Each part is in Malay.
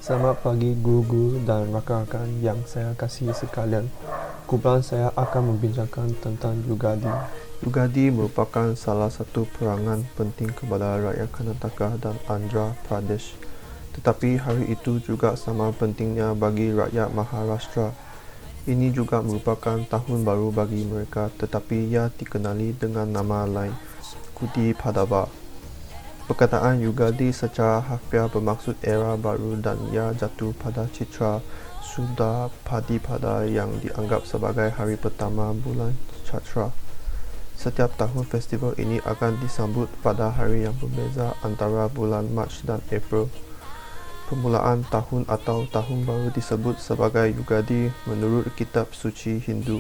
Selamat pagi guru-guru dan rakan-rakan yang saya kasihi sekalian. Kumpulan saya akan membincangkan tentang Yugadi. Yugadi merupakan salah satu perangan penting kepada rakyat Karnataka dan Andhra Pradesh. Tetapi hari itu juga sama pentingnya bagi rakyat Maharashtra. Ini juga merupakan tahun baru bagi mereka, tetapi ia dikenali dengan nama lain, Gudi Padava. Perkataan Yugadi secara harfiah bermaksud era baru dan ia jatuh pada citra Sudha Padipada yang dianggap sebagai hari pertama bulan Chaitra. Setiap tahun festival ini akan disambut pada hari yang berbeza antara bulan Mac dan April. Permulaan tahun atau tahun baru disebut sebagai Yugadi menurut kitab suci Hindu.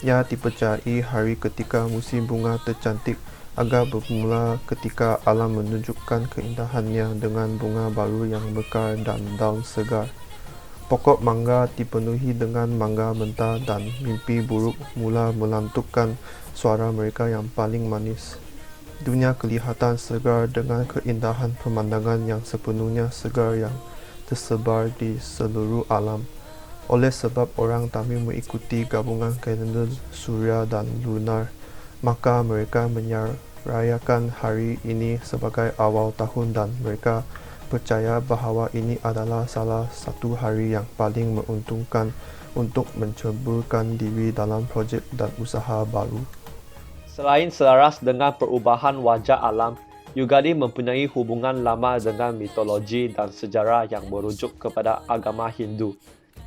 Ia dipercayai hari ketika musim bunga tercantik agar bermula ketika alam menunjukkan keindahannya dengan bunga baru yang mekar dan daun segar. Pokok mangga dipenuhi dengan mangga mentah dan mimpi buruk mula melantungkan suara mereka yang paling manis. Dunia kelihatan segar dengan keindahan pemandangan yang sepenuhnya segar yang tersebar di seluruh alam. Oleh sebab orang Tamil mengikuti gabungan kalender Surya dan Lunar, maka mereka menyerayakan hari ini sebagai awal tahun dan mereka percaya bahawa ini adalah salah satu hari yang paling menguntungkan untuk menceburkan diri dalam projek dan usaha baru. Selain selaras dengan perubahan wajah alam, Yugadi mempunyai hubungan lama dengan mitologi dan sejarah yang merujuk kepada agama Hindu.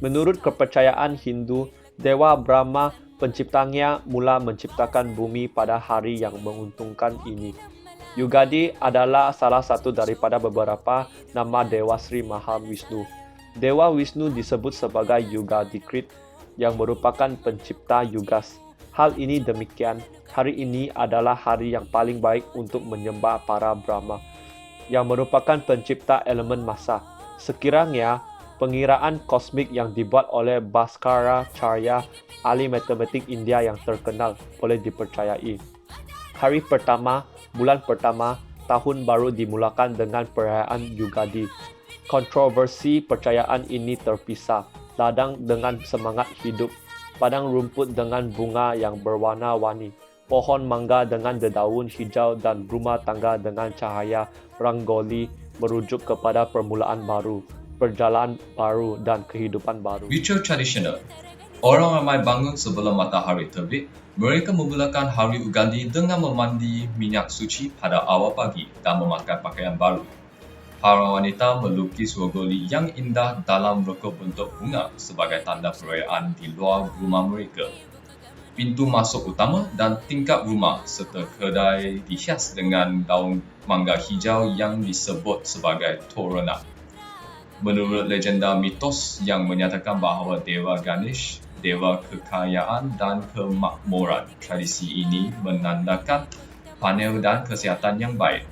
Menurut kepercayaan Hindu, Dewa Brahma penciptanya mula menciptakan bumi pada hari yang menguntungkan ini. Yugadi adalah salah satu daripada beberapa nama Dewa Sri Mahavishnu. Dewa Wisnu disebut sebagai Yugadikrit yang merupakan pencipta Yugas. Hal ini demikian, hari ini adalah hari yang paling baik untuk menyembah para Brahma, yang merupakan pencipta elemen massa. Sekiranya pengiraan kosmik yang dibuat oleh Bhaskara-charya, ahli matematik India yang terkenal, boleh dipercayai. Hari pertama, bulan pertama, tahun baru dimulakan dengan perayaan Yugadi. Kontroversi percayaan ini terpisah, ladang dengan semangat hidup, padang rumput dengan bunga yang berwarna-warni, pohon mangga dengan dedaun hijau dan rumah tangga dengan cahaya rangoli merujuk kepada permulaan baru, perjalanan baru dan kehidupan baru. Ritual tradisional. Orang ramai bangun sebelum matahari terbit. Mereka memulakan hari Ugadi dengan memandi minyak suci pada awal pagi dan memakai pakaian baru. Para wanita melukis rogoli yang indah dalam rokok bentuk bunga sebagai tanda perayaan di luar rumah mereka. Pintu masuk utama dan tingkap rumah serta kedai dihias dengan daun mangga hijau yang disebut sebagai torana. Menurut legenda mitos yang menyatakan bahawa Dewa Ganesh, Dewa Kekayaan dan Kemakmuran, tradisi ini menandakan panen dan kesihatan yang baik.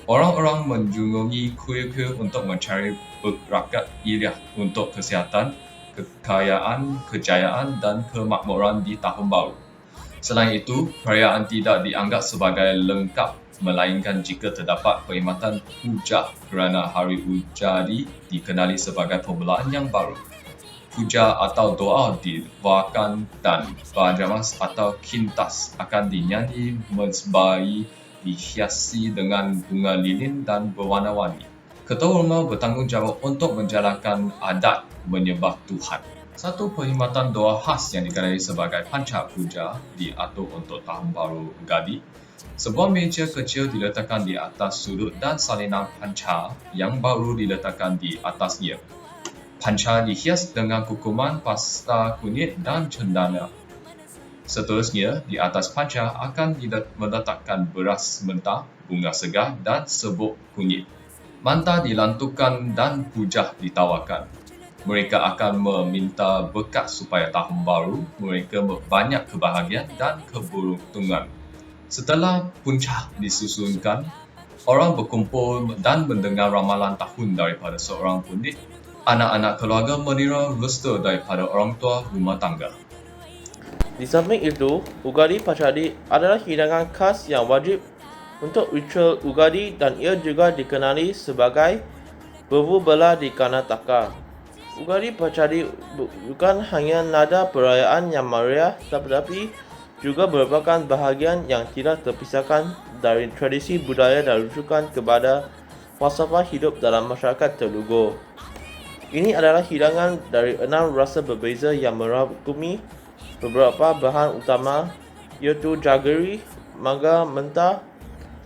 Orang-orang menjunjungi kuil-kuil untuk mencari berkat ilahi untuk kesihatan, kekayaan, kejayaan dan kemakmuran di tahun baru. Selain itu, perayaan tidak dianggap sebagai lengkap melainkan jika terdapat perkhidmatan puja kerana hari Ugadi dikenali sebagai permulaan yang baru. Puja atau doa dibawakan dan bajamas atau kintas akan dinyanyi mesbai dihiasi dengan bunga lilin dan berwarna-warni. Ketua rumah bertanggungjawab untuk menjalankan adat menyembah Tuhan. Satu perkhidmatan doa khas yang dikenali sebagai Panca Puja diatur untuk tahun baru Ugadi. Sebuah meja kecil diletakkan di atas sudut dan salinan panca yang baru diletakkan di atasnya. Panca dihias dengan kukuman pasta kunyit dan cendana. Seterusnya, di atas panca akan diletakkan beras mentah, bunga segar dan serbuk kunyit. Mantra dilantungkan dan puja ditawarkan. Mereka akan meminta berkat supaya tahun baru mereka banyak kebahagiaan dan keberuntungan. Setelah puncak disusunkan, orang berkumpul dan mendengar ramalan tahun daripada seorang pundit. Anak-anak keluarga menira restu daripada orang tua rumah tangga. Di samping itu, Ugadi Pachadi adalah hidangan khas yang wajib untuk ritual Ugadi dan ia juga dikenali sebagai belah di Karnataka. Ugadi Pachadi bukan hanya nada perayaan yang meriah, tetapi juga merupakan bahagian yang tidak terpisahkan dari tradisi budaya dan rujukan kepada falsafah hidup dalam masyarakat Telugu. Ini adalah hidangan dari 6 rasa berbeza yang merangkumi beberapa bahan utama, iaitu jaggery, mangga mentah,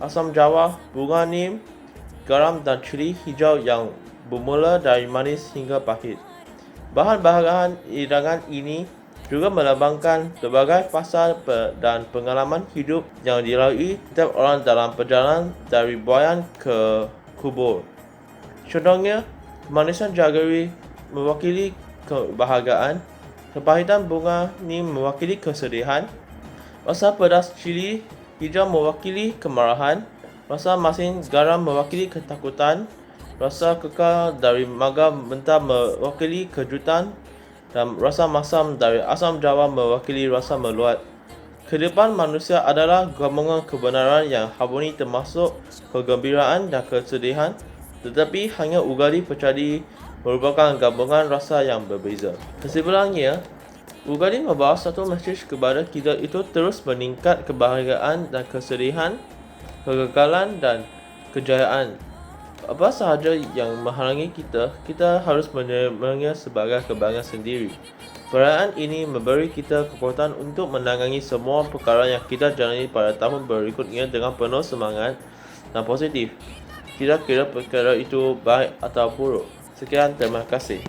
asam jawa, bunga neem, garam dan cili hijau yang bermula dari manis hingga pahit. Bahan-bahan hidangan ini juga melambangkan berbagai fasa dan pengalaman hidup yang dilalui setiap orang dalam perjalanan dari buayan ke kubur. Contohnya, kemanisan jaggery mewakili kebahagiaan, kepahitan bunga neem mewakili kesedihan, rasa pedas cili hijau mewakili kemarahan, rasa masin garam mewakili ketakutan, rasa kekal dari mangga mentah mewakili kejutan, dan rasa masam dari asam jawa mewakili rasa meluat. Kehidupan manusia adalah gabungan kebenaran yang harmoni termasuk kegembiraan dan kesedihan, tetapi hanya Ugadi Pachadi merupakan gabungan rasa yang berbeza. Kesimpulannya, Ugadi membawa satu mesej kepada kita itu terus meningkat kebahagiaan dan kesedihan, kegagalan dan kejayaan. Apa sahaja yang menghalangi kita harus menerimanya sebagai kebanggaan sendiri. Perayaan ini memberi kita kekuatan untuk menangani semua perkara yang kita jalani pada tahun berikutnya dengan penuh semangat dan positif. Tidak kira perkara itu baik atau buruk. Sekian, terima kasih.